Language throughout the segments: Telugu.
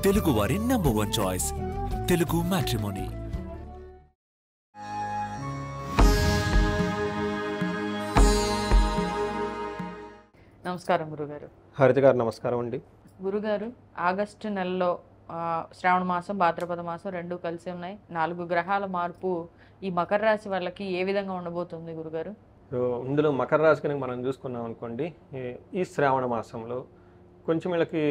తెలుగు వారి నంబర్ 1 చాయిస్ తెలుగు మ్యాట్రిమోనీ. నమస్కారం గురుగారు. హరిత గారు నమస్కారం అండి. గురుగారు, ఆగస్టు నెలలో శ్రావణ మాసం, భాద్రపద మాసం రెండు కలిసి ఉన్నాయి. 4 గ్రహాల మార్పు ఈ మకర రాశి వాళ్ళకి ఏ విధంగా ఉండబోతుంది గురుగారు? ఇందులో మకర రాశి కనుక మనం చూసుకున్నాం అనుకోండి, ఈ శ్రావణ మాసంలో కొంచెం వీళ్ళకి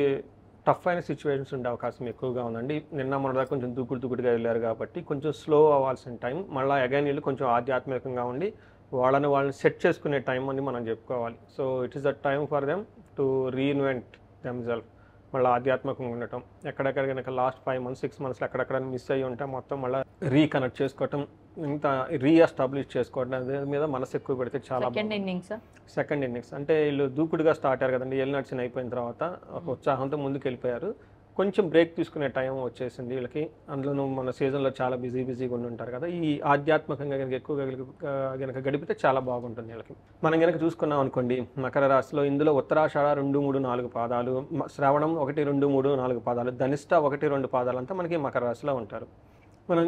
టఫ్ అయిన సిచ్యువేషన్స్ ఉండే అవకాశం ఎక్కువగా ఉందండి. నిన్న మొన్న కొంచెం దూకుడుగా వెళ్ళారు కాబట్టి కొంచెం స్లో అవ్వాల్సిన టైం. మళ్ళీ అగైన్ వీళ్ళు కొంచెం ఆధ్యాత్మికంగా ఉండి వాళ్ళని సెట్ చేసుకునే టైం అని మనం చెప్పుకోవాలి. So it is the time for them to reinvent themself. మళ్ళీ ఆధ్యాత్మికంగా ఉండటం, ఎక్కడెక్కడ కనుక లాస్ట్ 5 months 6 months ఎక్కడెక్కడ మిస్ అయ్యి ఉంటే మొత్తం మళ్ళీ రీకనెక్ట్ చేసుకోవటం, ఇంత రీఎస్టాబ్లిష్ చేసుకోవడం, అదే మీద మనసు ఎక్కువ పెడితే చాలా సెకండ్ ఇన్నింగ్స్ అంటే వీళ్ళు దూకుడుగా స్టార్ట్ అయ్యారు కదండి. ఏళ్ళు నడిచిన అయిపోయిన తర్వాత ఒక ఉత్సాహంతో ముందుకు వెళ్ళిపోయారు. కొంచెం బ్రేక్ తీసుకునే టైం వచ్చేసింది వీళ్ళకి. అందులో మన సీజన్లో చాలా బిజీగా ఉండి ఉంటారు కదా. ఈ ఆధ్యాత్మికంగా కనుక ఎక్కువగా కనుక గడిపితే చాలా బాగుంటుంది వీళ్ళకి. మనం కనుక చూసుకున్నాం అనుకోండి, మకర రాశిలో ఇందులో ఉత్తరాషాఢ 2, 3, 4 పాదాలు, శ్రవణం 1, 2, 3, 4 పాదాలు, ధనిష్ట 1, 2 పాదాలు అంతా మనకి మకర రాశిలో ఉంటారు. మనం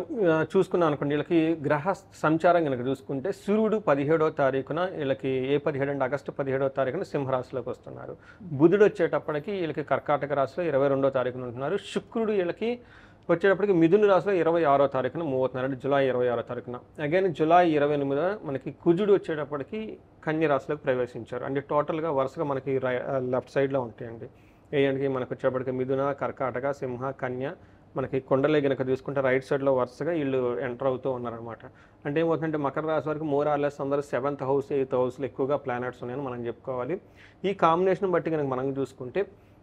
చూసుకున్నాం అనుకోండి, వీళ్ళకి గ్రహ సంచారం కనుక చూసుకుంటే సూర్యుడు 17వ తారీఖున వీళ్ళకి 17 అంటే ఆగస్టు 17వ తారీఖున సింహరాశిలోకి వస్తున్నారు. బుధుడు వచ్చేటప్పటికి వీళ్ళకి కర్కాటక రాశిలో 22వ తారీఖున ఉంటున్నారు. శుక్రుడు వీళ్ళకి వచ్చేటప్పటికి మిథున రాశిలో 26వ తారీఖున మూవ్ అవుతున్నారు, అంటే జూలై 26వ తారీఖున. అగైన్ జూలై 28న మనకి కుజుడు వచ్చేటప్పటికి కన్య రాశిలోకి ప్రవేశించారు. అంటే టోటల్గా వరుసగా మనకి లెఫ్ట్ సైడ్లో ఉంటాయండి. ఏంటి మనకు వచ్చేటప్పటికి మిథున, కర్కాటక, సింహ, కన్య, మనకి కొండలే కనుక చూసుకుంటే రైట్ సైడ్లో వరుసగా వీళ్ళు ఎంటర్ అవుతూ ఉన్నారనమాట. అంటే ఏమవుతుందంటే మకర రాశి వరకు మోర్ ఆర్ లెస్ అందరూ 7th house 8th houseలో ఎక్కువగా ప్లానెట్స్ ఉన్నాయని మనం చెప్పుకోవాలి. ఈ కాంబినేషన్ బట్టి కనుక మనం చూసుకుంటే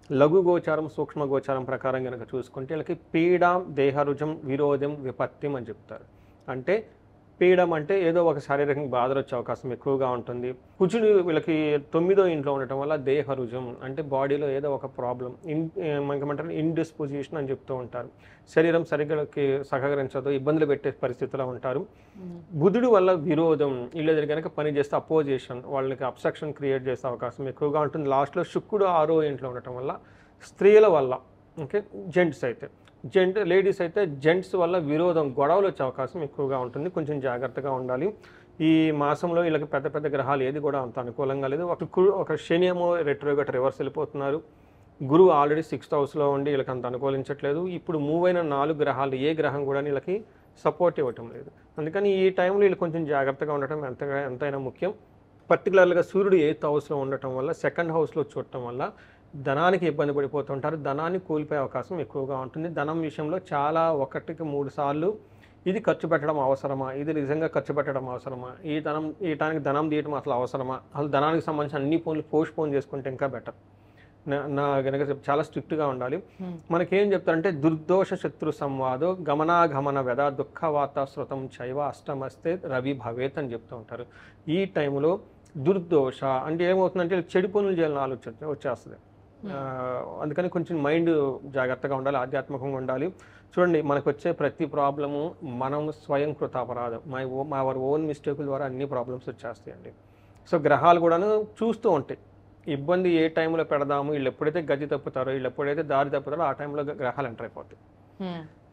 లఘు గోచారం, సూక్ష్మ గోచారం ప్రకారం కనుక చూసుకుంటే వీళ్ళకి పీడాం, దేహరుజం, విరోధం, విపత్తిం అని చెప్తారు. అంటే పీడం అంటే ఏదో ఒక శారీరకంగా బాధలు వచ్చే అవకాశం ఎక్కువగా ఉంటుంది. కుజుడు వీళ్ళకి 9వ ఇంట్లో ఉండటం వల్ల దేహరుజం అంటే బాడీలో ఏదో ఒక ప్రాబ్లం, మనకేమంటారు ఇండిస్పోజిషన్ అని చెప్తూ ఉంటారు. శరీరం సరిగ్గా సహకరించదు, ఇబ్బందులు పెట్టే పరిస్థితిలో ఉంటారు. బుధుడు వల్ల విరోధం, వీళ్ళ కనుక పని చేస్తే అపోజిషన్, వాళ్ళకి అబ్స్ట్రక్షన్ క్రియేట్ చేసే అవకాశం ఎక్కువగా ఉంటుంది. లాస్ట్లో శుక్రుడు 6వ ఇంట్లో ఉండటం వల్ల స్త్రీల వల్ల, ఓకే, లేడీస్ అయితే జెంట్స్ వల్ల విరోధం, గొడవలు వచ్చే అవకాశం ఎక్కువగా ఉంటుంది. కొంచెం జాగ్రత్తగా ఉండాలి. ఈ మాసంలో వీళ్ళకి పెద్ద గ్రహాలు ఏది కూడా అంత అనుకూలంగా లేదు. ఒక శని ఏమో రెట్రోగేట్ రివర్స్ వెళ్ళిపోతున్నారు. గురువు ఆల్రెడీ 6th హౌస్లో ఉండి వీళ్ళకి అంత అనుకూలించట్లేదు. ఇప్పుడు మూవ్ అయిన 4 గ్రహాలు ఏ గ్రహం కూడా వీళ్ళకి సపోర్ట్ ఇవ్వటం లేదు. అందుకని ఈ టైంలో వీళ్ళు కొంచెం జాగ్రత్తగా ఉండటం ఎంతైనా ముఖ్యం. పర్టికులర్గా సూర్యుడు 8th హౌస్లో ఉండటం వల్ల, 2nd హౌస్లో చూడటం వల్ల ధనానికి ఇబ్బంది పడిపోతుంటారు. ధనాన్ని కోల్పోయే అవకాశం ఎక్కువగా ఉంటుంది. ధనం విషయంలో చాలా 1కి 3 సార్లు ఇది ఖర్చు పెట్టడం అవసరమా, ఇది నిజంగా ఖర్చు పెట్టడం అవసరమా, ఈ టైంకి ధనం తీయటం అసలు అవసరమా, అసలు ధనానికి సంబంధించిన అన్ని పనులు పోన్ చేసుకుంటే ఇంకా బెటర్. నా కనుక చాలా స్ట్రిక్ట్గా ఉండాలి. మనకేం చెప్తారంటే దుర్దోష శత్రు సంవాదో గమనాగమన వ్యధ దుఃఖవాత శృతం చైవ అష్టమస్తే రవి భవేత్ అని చెప్తూ ఉంటారు. ఈ టైంలో దుర్దోష అంటే ఏమవుతుందంటే చెడు పనులు చేయాలని ఆలోచన వచ్చేస్తుంది. అందుకని కొంచెం మైండ్ జాగ్రత్తగా ఉండాలి, ఆధ్యాత్మికంగా ఉండాలి. చూడండి, మనకు వచ్చే ప్రతి ప్రాబ్లము మనం స్వయం కృతాపరాధం, అవర్ ఓన్ మిస్టేకుల ద్వారా అన్ని ప్రాబ్లమ్స్ వచ్చేస్తాయండి. సో గ్రహాలు కూడాను చూస్తూ ఉంటాయి ఇబ్బంది ఏ టైంలో పెడదాము, వీళ్ళు ఎప్పుడైతే గది తప్పుతారో, వీళ్ళు ఎప్పుడైతే దారి తప్పుతారో ఆ టైంలో గ్రహాలు ఎంటర్ అయిపోతాయి.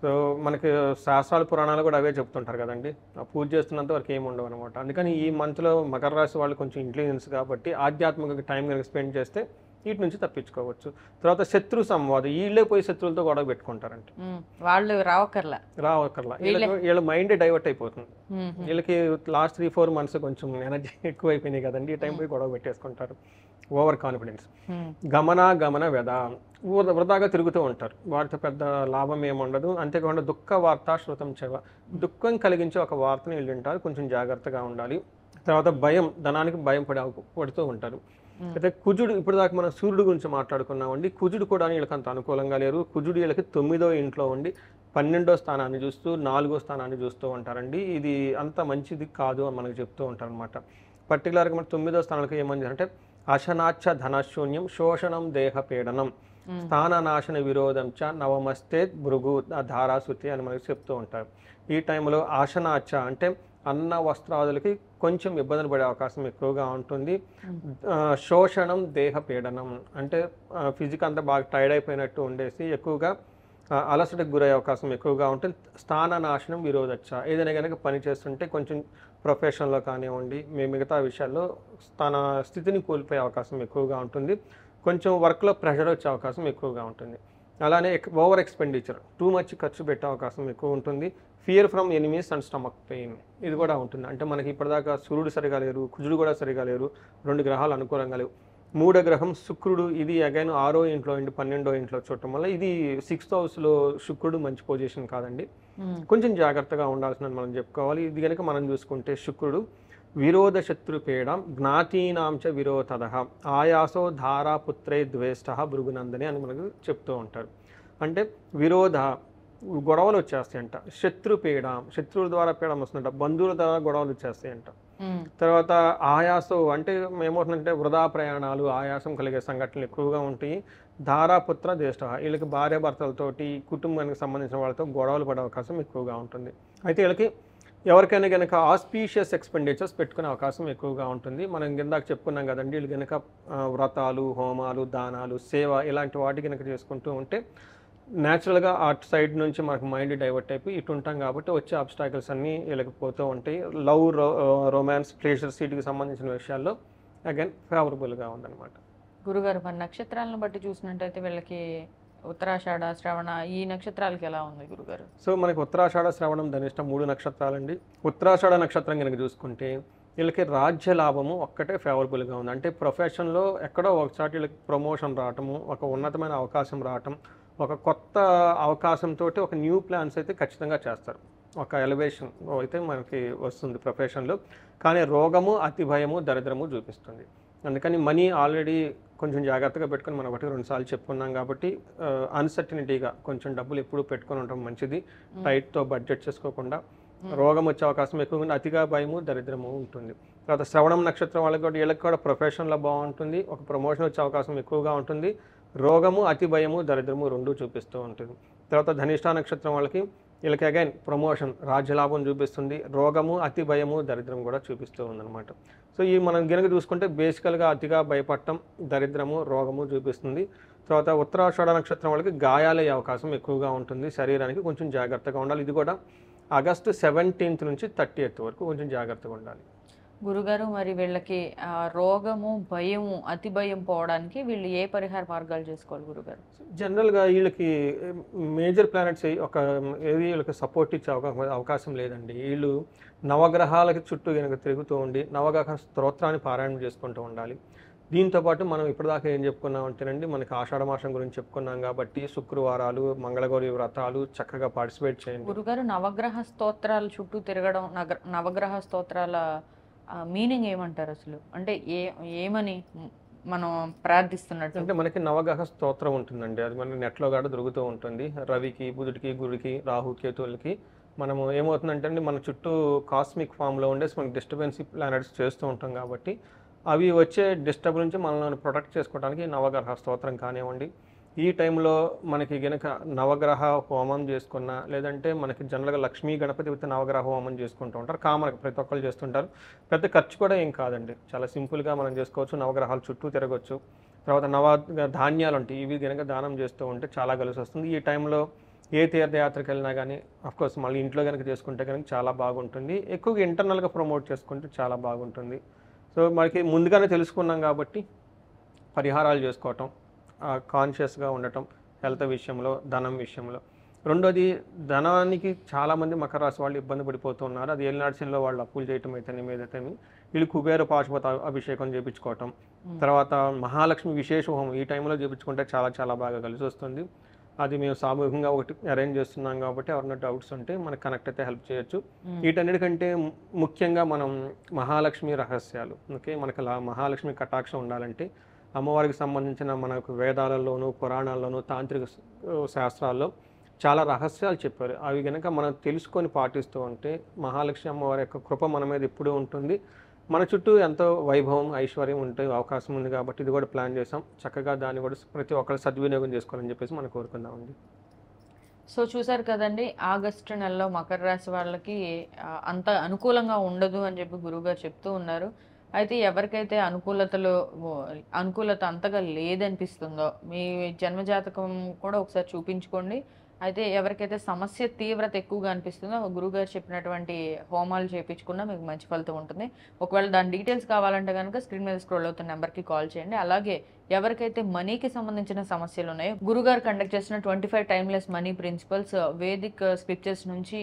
సో మనకి శాస్త్రాలు పురాణాలు కూడా అవే చెప్తుంటారు కదండి. పూజ చేస్తున్నంత వరకు ఏమి ఉండవు అనమాట. అందుకని ఈ మంత్లో మకర రాశి వాళ్ళు కొంచెం ఇంటెలిజెన్స్ కాబట్టి ఆధ్యాత్మిక టైం కనుక స్పెండ్ చేస్తే వీటి నుంచి తప్పించుకోవచ్చు. తర్వాత శత్రు సంవాదం, వీళ్ళే పోయి శత్రువులతో గొడవ పెట్టుకుంటారంటే వాళ్ళు రావకర్లా వీళ్ళ మైండ్ డైవర్ట్ అయిపోతుంది. వీళ్ళకి లాస్ట్ 3-4 months కొంచెం ఎనర్జీ ఎక్కువ అయిపోయినాయి కదండి. ఈ టైం పోయి గొడవ పెట్టేసుకుంటారు. ఓవర్ కాన్ఫిడెన్స్, గమన వ్యధ, వృధాగా తిరుగుతూ ఉంటారు. వాటితో పెద్ద లాభం ఏముండదు. అంతేకాకుండా దుఃఖ వార్త శృతం చెవ, దుఃఖం కలిగించే ఒక వార్తను వీళ్ళు వింటారు. కొంచెం జాగ్రత్తగా ఉండాలి. తర్వాత భయం, ధనానికి భయం పడుతూ ఉంటారు. అయితే కుజుడు, ఇప్పుడు దాకా మనం సూర్యుడు గురించి మాట్లాడుకున్నామండి. కుజుడు కూడా వీళ్ళకి అంత అనుకూలంగా లేరు. కుజుడు వీళ్ళకి 9వ ఇంట్లో ఉండి 12వ స్థానాన్ని చూస్తూ 4వ స్థానాన్ని చూస్తూ ఉంటారండి. ఇది అంత మంచిది కాదు అని మనకు చెప్తూ ఉంటారు అనమాట. పర్టికులర్గా మన 9వ స్థానానికి ఏమని అంటే అశనాచ్చ ధనశూన్యం శోషణం దేహపీడనం స్థాననాశన విరోధం చ నవమస్తే భృగు ధారాశుతి అని మనకు చెప్తూ ఉంటారు. ఈ టైంలో ఆశనాచ్చ అంటే అన్న వస్త్రాదులకి కొంచెం ఇబ్బందులు పడే అవకాశం ఎక్కువగా ఉంటుంది. శోషణం దేహ పీడనం అంటే ఫిజిక్ అంతా బాగా టైర్డ్ అయిపోయినట్టు ఉండేసి ఎక్కువగా అలసటకు గురయ్యే అవకాశం ఎక్కువగా ఉంటుంది. స్థాన నాశనం విరోధచ్చ, ఏదైనా కనుక పని చేస్తుంటే కొంచెం ప్రొఫెషన్లో కానివ్వండి మిగతా విషయాల్లో తన స్థితిని కోల్పోయే అవకాశం ఎక్కువగా ఉంటుంది. కొంచెం వర్క్లో ప్రెషర్ వచ్చే అవకాశం ఎక్కువగా ఉంటుంది. అలానే ఓవర్ ఎక్స్పెండిచర్, టూ మచ్ ఖర్చు పెట్టే అవకాశం ఎక్కువ ఉంటుంది. Fear from enemies and stomach pain, ఇది కూడా ఉంటుంది. అంటే మనకి ఇప్పటిదాకా సూర్యుడు సరిగా లేరు, కుజుడు కూడా సరిగా లేరు, 2 గ్రహాలు అనుకూలంగా లేవు. 3వ గ్రహం శుక్రుడు, ఇది అగైన్ 6వ ఇంట్లో అండి 12వ ఇంట్లో చూడటం వల్ల ఇది 6th హౌస్లో శుక్రుడు మంచి పొజిషన్ కాదండి. కొంచెం జాగ్రత్తగా ఉండాల్సిందని మనం చెప్పుకోవాలి. ఇది కనుక మనం చూసుకుంటే శుక్రుడు విరోధ శత్రుపేడం జ్ఞాతీనాంచ విరోధద ఆయాసో ధారాపుత్రే ద్వేష్ట భృగునందని అని మనకు చెప్తూ ఉంటారు. అంటే విరోధ, గొడవలు వచ్చేస్తాయంట. శత్రుపీడం, శత్రువుల ద్వారా పీడం వస్తుందంట. బంధువుల ద్వారా గొడవలు వచ్చేస్తాయంట. తర్వాత ఆయాసం, అంటే ఏమవుతుందంటే వృధా ప్రయాణాలు, ఆయాసం కలిగే సంఘటనలు ఎక్కువగా ఉంటాయి. ధారాపుత్ర జ్యేష్ఠ, వీళ్ళకి భార్య భర్తలతోటి కుటుంబానికి సంబంధించిన వాళ్ళతో గొడవలు పడే అవకాశం ఎక్కువగా ఉంటుంది. అయితే వీళ్ళకి ఎవరికైనా కనుక ఆస్పీషియస్ ఎక్స్పెండిచర్స్ పెట్టుకునే అవకాశం ఎక్కువగా ఉంటుంది. మనం ఇందాక చెప్పుకున్నాం కదండి, వీళ్ళు కనుక వ్రతాలు, హోమాలు, దానాలు, సేవ ఇలాంటి వాటి కనుక చేసుకుంటూ ఉంటే న్యాచురల్గా అటు సైడ్ నుంచి మనకు మైండ్ డైవర్ట్ అయిపోయి ఇటు ఉంటాం కాబట్టి వచ్చే అబ్స్టాకిల్స్ అన్నీ వీళ్ళకి పోతూ ఉంటాయి. లవ్, రొమాన్స్, ప్లేజర్స్ వీటికి సంబంధించిన విషయాల్లో అగైన్ ఫేవరబుల్గా ఉందన్నమాట. గురుగారు, మన నక్షత్రాలను బట్టి చూసినట్టయితే వీళ్ళకి ఉత్తరాషాఢ, శ్రవణ ఈ నక్షత్రాలకి ఎలా ఉంది గురుగారు? సో మనకి ఉత్తరాషాఢ, శ్రవణం, ధనిష్ట 3 నక్షత్రాలండి. ఉత్తరాషాఢ నక్షత్రం కనుక చూసుకుంటే వీళ్ళకి రాజ్య లాభము ఒక్కటే ఫేవరబుల్గా ఉంది. అంటే ప్రొఫెషన్లో ఎక్కడో ఒకసారి వీళ్ళకి ప్రమోషన్ రావటము, ఒక ఉన్నతమైన అవకాశం రావటం, ఒక కొత్త అవకాశంతో ఒక న్యూ ప్లాన్స్ అయితే ఖచ్చితంగా చేస్తారు. ఒక ఎలివేషన్ అయితే మనకి వస్తుంది ప్రొఫెషన్లో. కానీ రోగము, అతి భయము, దరిద్రము చూపిస్తుంది. అందుకని మనీ ఆల్రెడీ కొంచెం జాగ్రత్తగా పెట్టుకొని మనం 1-2 సార్లు చెప్పుకున్నాం కాబట్టి అన్సర్టినిటీగా కొంచెం డబ్బులు ఎప్పుడూ పెట్టుకొని ఉండడం మంచిది. టైట్తో బడ్జెట్ చేసుకోకుండా. రోగం వచ్చే అవకాశం ఎక్కువగా, అతిగా భయము, దరిద్రము ఉంటుంది. తర్వాత శ్రవణం నక్షత్రం వాళ్ళకి కూడా, వీళ్ళకి కూడా ప్రొఫెషన్లో బాగుంటుంది, ఒక ప్రమోషన్ వచ్చే అవకాశం ఎక్కువగా ఉంటుంది. రోగము, అతి భయము, దరిద్రము 2 చూపిస్తూ ఉంటుంది. తర్వాత ధనిష్ట నక్షత్రం వాళ్ళకి, వీళ్ళకి అగైన్ ప్రమోషన్, రాజ్యలాభం చూపిస్తుంది. రోగము, అతి భయము, దరిద్రం కూడా చూపిస్తూ ఉందన్నమాట. సో ఈ మనం గనుక చూసుకుంటే బేసికల్గా అతిగా భయపడటం, దరిద్రము, రోగము చూపిస్తుంది. తర్వాత ఉత్తరాషాఢ నక్షత్రం వాళ్ళకి గాయాలయ్యే అవకాశం ఎక్కువగా ఉంటుంది. శరీరానికి కొంచెం జాగ్రత్తగా ఉండాలి. ఇది కూడా ఆగస్టు 17th నుంచి 30th వరకు కొంచెం జాగ్రత్తగా ఉండాలి. గురుగారు, మరి వీళ్ళకి రోగము, భయము, అతి భయం పోవడానికి వీళ్ళు ఏ పరిహార మార్గాలు చేసుకోవాలి గురుగారు? జనరల్గా వీళ్ళకి మేజర్ ప్లానెట్స్ ఏది వీళ్ళకి సపోర్ట్ ఇచ్చే అవకాశం లేదండి. వీళ్ళు నవగ్రహాలకి చుట్టూ కనుక తిరుగుతూ ఉండి నవగ్రహ స్తోత్రాన్ని పారాయణం చేసుకుంటూ ఉండాలి. దీంతోపాటు మనం ఇప్పటిదాకా ఏం చెప్పుకున్నాం అంటేనండి, మనకి ఆషాఢ మాసం గురించి చెప్పుకున్నాం కాబట్టి శుక్రవారాలు, మంగళగౌరి వ్రతాలు చక్కగా పార్టిసిపేట్ చేయండి. గురుగారు, నవగ్రహ స్తోత్రాల చుట్టూ తిరగడం, నవగ్రహ స్తోత్రాల మీనింగ్ ఏమంటారు అసలు? అంటే ఏమని మనం ప్రార్థిస్తున్నట్టు? అంటే మనకి నవగ్రహ స్తోత్రం ఉంటుందండి, అది మనకి నెట్లో కూడా దొరుకుతూ ఉంటుంది. రవికి, బుధుడికి, గురుడికి, రాహు, కేతువులకి మనము ఏమవుతుందంటే అండి, మన చుట్టూ కాస్మిక్ ఫామ్లో ఉండేసి మనకి డిస్టర్బెన్స్ ప్లానెట్స్ చేస్తూ ఉంటాం కాబట్టి అవి వచ్చే డిస్టర్బ్ నుంచి మనల్ని ప్రొటెక్ట్ చేసుకోవడానికి నవగ్రహ స్తోత్రం కానివ్వండి. ఈ టైంలో మనకి గనక నవగ్రహ హోమం చేసుకున్నా, లేదంటే మనకి జనరల్గా లక్ష్మీ గణపతి విత్ నవగ్రహ హోమం చేసుకుంటూ ఉంటారు. కామన్గా ప్రతి ఒక్కరు చేస్తుంటారు. పెద్ద ఖర్చు కూడా ఏం కాదండి, చాలా సింపుల్గా మనం చేసుకోవచ్చు. నవగ్రహాలు చుట్టూ తిరగచ్చు. తర్వాత ధాన్యాలు ఉంటాయి, ఇవి గనక దానం చేస్తూ ఉంటే చాలా కలిసి వస్తుంది. ఈ టైంలో ఏ తీర్థయాత్రకు వెళ్ళినా కానీ అఫ్కోర్స్ మళ్ళీ ఇంట్లో కనుక చేసుకుంటే కనుక చాలా బాగుంటుంది. ఎక్కువగా ఇంటర్నల్గా ప్రమోట్ చేసుకుంటే చాలా బాగుంటుంది. సో మనకి ముందుగానే తెలుసుకున్నాం కాబట్టి పరిహారాలు చేసుకోవటం, కాన్షియస్గా ఉండటం హెల్త్ విషయంలో, ధనం విషయంలో. రెండోది, ధనానికి చాలామంది మకర రాశి వాళ్ళు ఇబ్బంది పడిపోతున్నారు. అది ఏలినాడ్సిలో వాళ్ళు అప్పులు చేయటం అయితేనేమి, ఏదైతేమి వీళ్ళు కుబేర పాశుపత అభిషేకం చేయించుకోవటం, తర్వాత మహాలక్ష్మి విశేష హోమం ఈ టైంలో చేయించుకుంటే చాలా చాలా బాగా కలిసి వస్తుంది. అది మేము సామూహికంగా ఒకటి అరేంజ్ చేస్తున్నాం కాబట్టి ఎవరైనా డౌట్స్ ఉంటే మనకు కనెక్ట్ అయితే హెల్ప్ చేయొచ్చు. వీటన్నిటికంటే ముఖ్యంగా మనం మహాలక్ష్మి రహస్యాలు, ఓకే, మనకు మహాలక్ష్మి కటాక్షం ఉండాలంటే అమ్మవారికి సంబంధించిన మనకు వేదాలలోనూ, పురాణాల్లోనూ, తాంత్రిక శాస్త్రాల్లో చాలా రహస్యాలు చెప్పారు. అవి కనుక మనం తెలుసుకొని పాటిస్తూ ఉంటే మహాలక్ష్మి అమ్మవారి యొక్క కృప మన మీద ఎప్పుడూ ఉంటుంది. మన చుట్టూ ఎంతో వైభవం, ఐశ్వర్యం ఉంటే అవకాశం ఉంది కాబట్టి ఇది కూడా ప్లాన్ చేసాం. చక్కగా దాన్ని కూడా ప్రతి ఒక్కరు సద్వినియోగం చేసుకోవాలని చెప్పేసి మనం కోరుకుందామండి. సో చూసారు కదండి, ఆగస్టు నెలలో మకర రాశి వాళ్ళకి అంత అనుకూలంగా ఉండదు అని చెప్పి గురువుగారు చెప్తూ ఉన్నారు. అయితే ఎవరికైతే అనుకూలత అంతగా లేదనిపిస్తుందో మీ జన్మజాతకం కూడా ఒకసారి చూపించుకోండి. అయితే ఎవరికైతే సమస్య తీవ్రత ఎక్కువగా అనిపిస్తుందో గురుగారు చెప్పినటువంటి హోమాలు చేయించుకున్నా మీకు మంచి ఫలితం ఉంటుంది. ఒకవేళ దాని డీటెయిల్స్ కావాలంటే కనుక స్క్రీన్ మీద స్క్రోల్ అవుతున్న నెంబర్కి కాల్ చేయండి. అలాగే ఎవరికైతే మనీకి సంబంధించిన సమస్యలు ఉన్నాయో గురుగారు కండక్ట్ చేసిన 25 timeless money principles Vedic scriptures నుంచి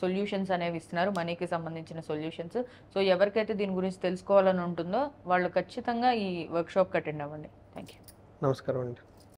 సొల్యూషన్స్ అనేవి ఇస్తున్నారు, మనీకి సంబంధించిన సొల్యూషన్స్. సో ఎవరికైతే దీని గురించి తెలుసుకోవాలని ఉంటుందో వాళ్ళు ఖచ్చితంగా ఈ వర్క్షాప్కి అటెండ్ అవ్వండి. Thank you. నమస్కారం అండి.